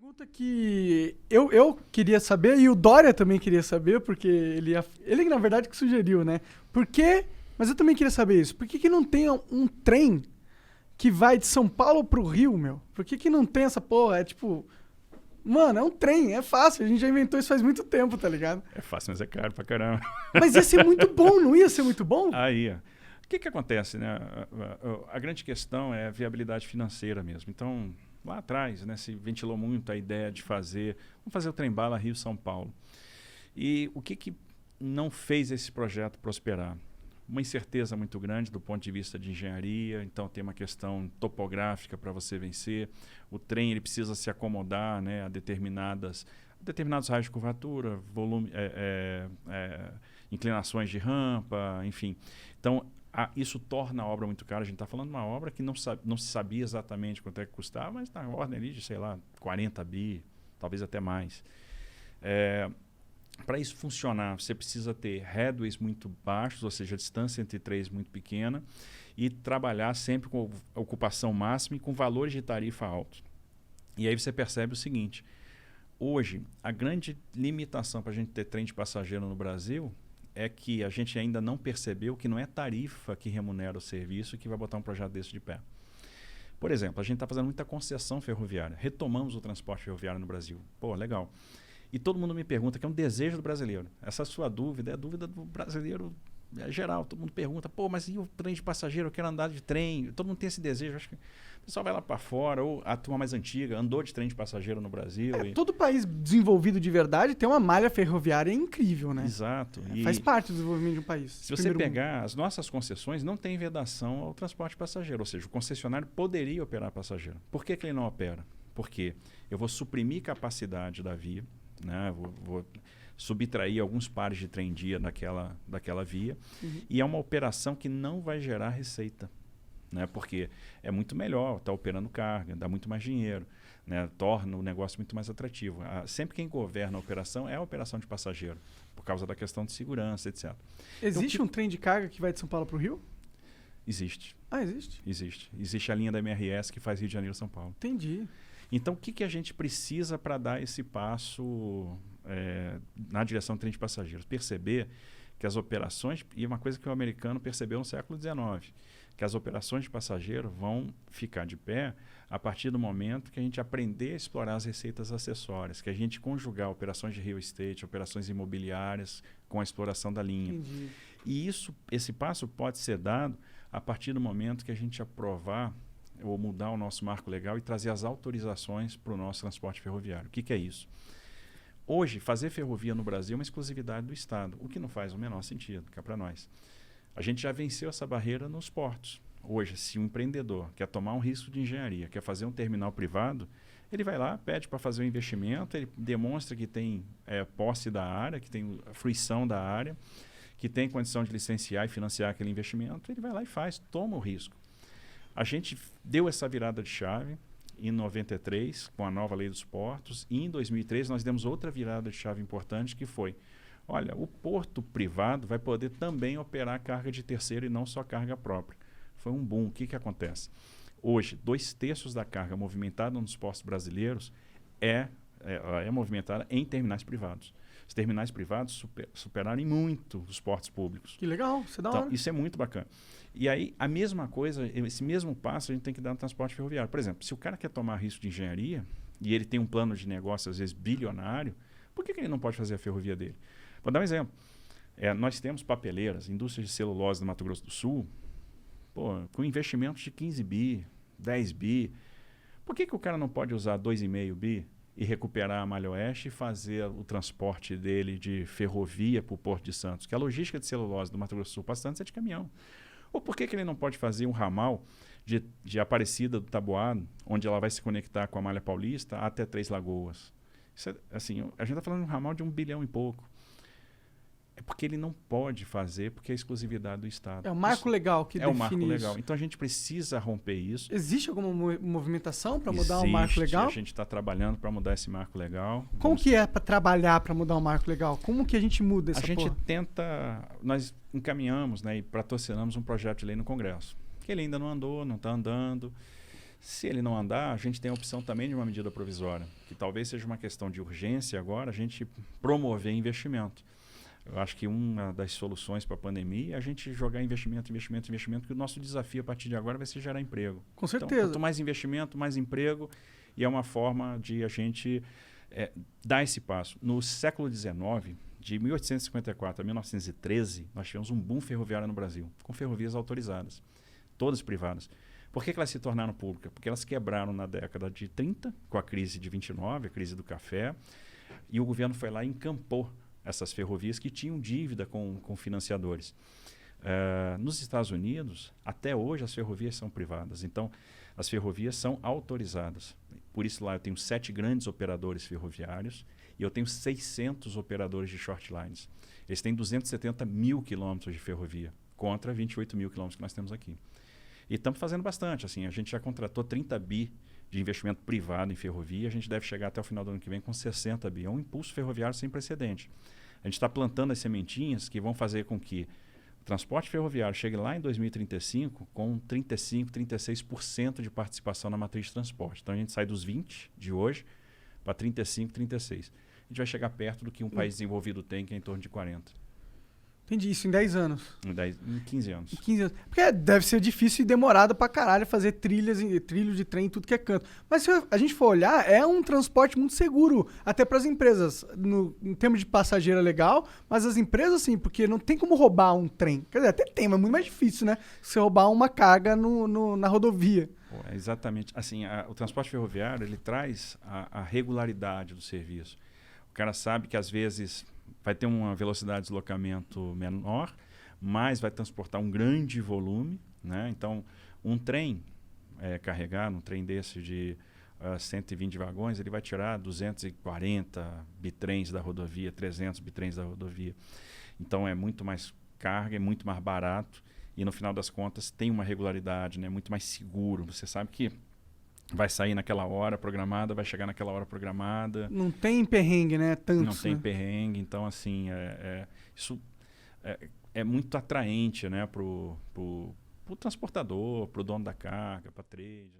pergunta que eu queria saber e o Dória também queria saber, porque ele na verdade que sugeriu, né? Por quê? Mas eu também queria saber isso. Por que não tem um trem que vai de São Paulo pro Rio, meu? Por que não tem essa porra? É tipo... Mano, é um trem, é fácil. A gente já inventou isso faz muito tempo, tá ligado? É fácil, mas é caro pra caramba. Mas ia ser muito bom, não ia ser muito bom? Aí, ó. O que acontece, né? A grande questão é a viabilidade financeira mesmo. Então, lá atrás, né, se ventilou muito a ideia de vamos fazer o trem-bala Rio-São Paulo. E o que não fez esse projeto prosperar? Uma incerteza muito grande do ponto de vista de engenharia, então tem uma questão topográfica para você vencer. O trem ele precisa se acomodar, né, a determinados raios de curvatura, volume, inclinações de rampa, enfim. Então, isso torna a obra muito cara. A gente está falando de uma obra que não se sabia exatamente quanto é que custava, mas está na ordem ali de, sei lá, 40 bi, talvez até mais. Para isso funcionar, você precisa ter headways muito baixos, ou seja, a distância entre trens muito pequena, e trabalhar sempre com ocupação máxima e com valores de tarifa altos. E aí você percebe o seguinte: hoje, a grande limitação para a gente ter trem de passageiro no Brasil é que a gente ainda não percebeu que não é tarifa que remunera o serviço que vai botar um projeto desse de pé. Por exemplo, a gente está fazendo muita concessão ferroviária. Retomamos o transporte ferroviário no Brasil. Pô, legal. E todo mundo me pergunta, que é um desejo do brasileiro. Essa sua dúvida é a dúvida do brasileiro geral. Todo mundo pergunta, pô, mas e o trem de passageiro? Eu quero andar de trem. Todo mundo tem esse desejo. Acho que o pessoal vai lá para fora, ou a turma mais antiga andou de trem de passageiro no Brasil. Todo país desenvolvido de verdade tem uma malha ferroviária incrível, né? Exato. Faz parte do desenvolvimento de um país. Se você pegar as nossas concessões, não tem vedação ao transporte passageiro. Ou seja, o concessionário poderia operar passageiro. Por que ele não opera? Porque eu vou suprimir capacidade da via, né? Vou subtrair alguns pares de trem-dia daquela via, e é uma operação que não vai gerar receita, né? Porque é muito melhor estar operando carga, dá muito mais dinheiro, né? Torna o negócio muito mais atrativo. Sempre quem governa a operação é a operação de passageiro, por causa da questão de segurança, etc. Existe um trem de carga que vai de São Paulo para o Rio? Existe. Ah, existe? Existe. Existe a linha da MRS que faz Rio de Janeiro São Paulo. Entendi. Então, o que a gente precisa para dar esse passo na direção do trem de passageiros? Perceber que as operações, e uma coisa que o americano percebeu no século XIX, que as operações de passageiro vão ficar de pé a partir do momento que a gente aprender a explorar as receitas acessórias, que a gente conjugar operações de real estate, operações imobiliárias com a exploração da linha. Entendi. E esse passo pode ser dado a partir do momento que a gente aprovar ou mudar o nosso marco legal e trazer as autorizações para o nosso transporte ferroviário. O que é isso? Hoje, fazer ferrovia no Brasil é uma exclusividade do Estado, o que não faz o menor sentido, cá para nós. A gente já venceu essa barreira nos portos. Hoje, se um empreendedor quer tomar um risco de engenharia, quer fazer um terminal privado, ele vai lá, pede para fazer um investimento, ele demonstra que tem posse da área, que tem fruição da área, que tem condição de licenciar e financiar aquele investimento, ele vai lá e faz, toma o risco. A gente deu essa virada de chave em 93, com a nova lei dos portos, e em 2003 nós demos outra virada de chave importante, que foi, olha, o porto privado vai poder também operar carga de terceiro e não só carga própria. Foi um boom. O que acontece? Hoje, 2/3 da carga movimentada nos portos brasileiros é movimentada em terminais privados. Os terminais privados superaram em muito os portos públicos. Que legal, isso é da hora. Isso é muito bacana. E aí, a mesma coisa, esse mesmo passo a gente tem que dar no transporte ferroviário. Por exemplo, se o cara quer tomar risco de engenharia e ele tem um plano de negócio, às vezes, bilionário, por que ele não pode fazer a ferrovia dele? Vou dar um exemplo. Nós temos papeleiras, indústrias de celulose no Mato Grosso do Sul, com investimentos de 15 bi, 10 bi. Por que o cara não pode usar 2,5 bi e recuperar a Malha Oeste e fazer o transporte dele de ferrovia para o Porto de Santos? Que a logística de celulose do Mato Grosso do Sul para Santos é de caminhão. Ou por que ele não pode fazer um ramal de Aparecida do Taboado, onde ela vai se conectar com a Malha Paulista até Três Lagoas? Isso assim, a gente está falando de um ramal de 1 bilhão e pouco. É porque ele não pode fazer, porque é exclusividade do Estado. É o marco legal que define isso. É o marco legal. Então a gente precisa romper isso. Existe alguma movimentação para mudar o marco legal? A gente está trabalhando para mudar esse marco legal. Como que é para trabalhar para mudar o marco legal? Como que a gente muda essa porra? A gente tenta... Nós encaminhamos, né, e patrocinamos um projeto de lei no Congresso. Que ele ainda não andou, não está andando. Se ele não andar, a gente tem a opção também de uma medida provisória, que talvez seja uma questão de urgência agora, a gente promover investimento. Eu acho que uma das soluções para a pandemia é a gente jogar investimento, que o nosso desafio a partir de agora vai ser gerar emprego. Com certeza. Então, quanto mais investimento, mais emprego, e é uma forma de a gente dar esse passo. No século XIX, de 1854 a 1913, nós tivemos um boom ferroviário no Brasil, com ferrovias autorizadas, todas privadas. Por que elas se tornaram públicas? Porque elas quebraram na década de 30, com a crise de 29, a crise do café, e o governo foi lá e encampou essas ferrovias que tinham dívida com financiadores. Nos Estados Unidos, até hoje, as ferrovias são privadas. Então, as ferrovias são autorizadas. Por isso, lá eu tenho 7 grandes operadores ferroviários e eu tenho 600 operadores de short lines. Eles têm 270 mil quilômetros de ferrovia, contra 28 mil quilômetros que nós temos aqui. E estamos fazendo bastante. Assim, a gente já contratou 30 bi de investimento privado em ferrovia. A gente deve chegar até o final do ano que vem com 60 bi. É um impulso ferroviário sem precedente. A gente está plantando as sementinhas que vão fazer com que o transporte ferroviário chegue lá em 2035 com 35%, 36% de participação na matriz de transporte. Então a gente sai dos 20% de hoje para 35%, 36%. A gente vai chegar perto do que um país desenvolvido tem, que é em torno de 40%. Entendi, isso em 10 anos. Em 15 anos. Em 15 anos. Porque deve ser difícil e demorado pra caralho fazer trilho de trem em tudo que é canto. Mas se a gente for olhar, é um transporte muito seguro, até pras empresas. Em termos de passageiro é legal, mas as empresas sim, porque não tem como roubar um trem. Quer dizer, até tem, mas é muito mais difícil, né? Você roubar uma carga na rodovia. Pô, exatamente. Assim, o transporte ferroviário, ele traz a regularidade do serviço. O cara sabe que às vezes vai ter uma velocidade de deslocamento menor, mas vai transportar um grande volume, né? Então, um trem carregado, um trem desse de 120 vagões, ele vai tirar 240 bitrens da rodovia, 300 bitrens da rodovia. Então, é muito mais carga, é muito mais barato e, no final das contas, tem uma regularidade, né? Muito mais seguro. Você sabe que vai sair naquela hora programada, vai chegar naquela hora programada. Não tem perrengue, né? Tantos, não tem né? perrengue. Então, assim, isso é muito atraente, né? Pro transportador, pro dono da carga, para trade.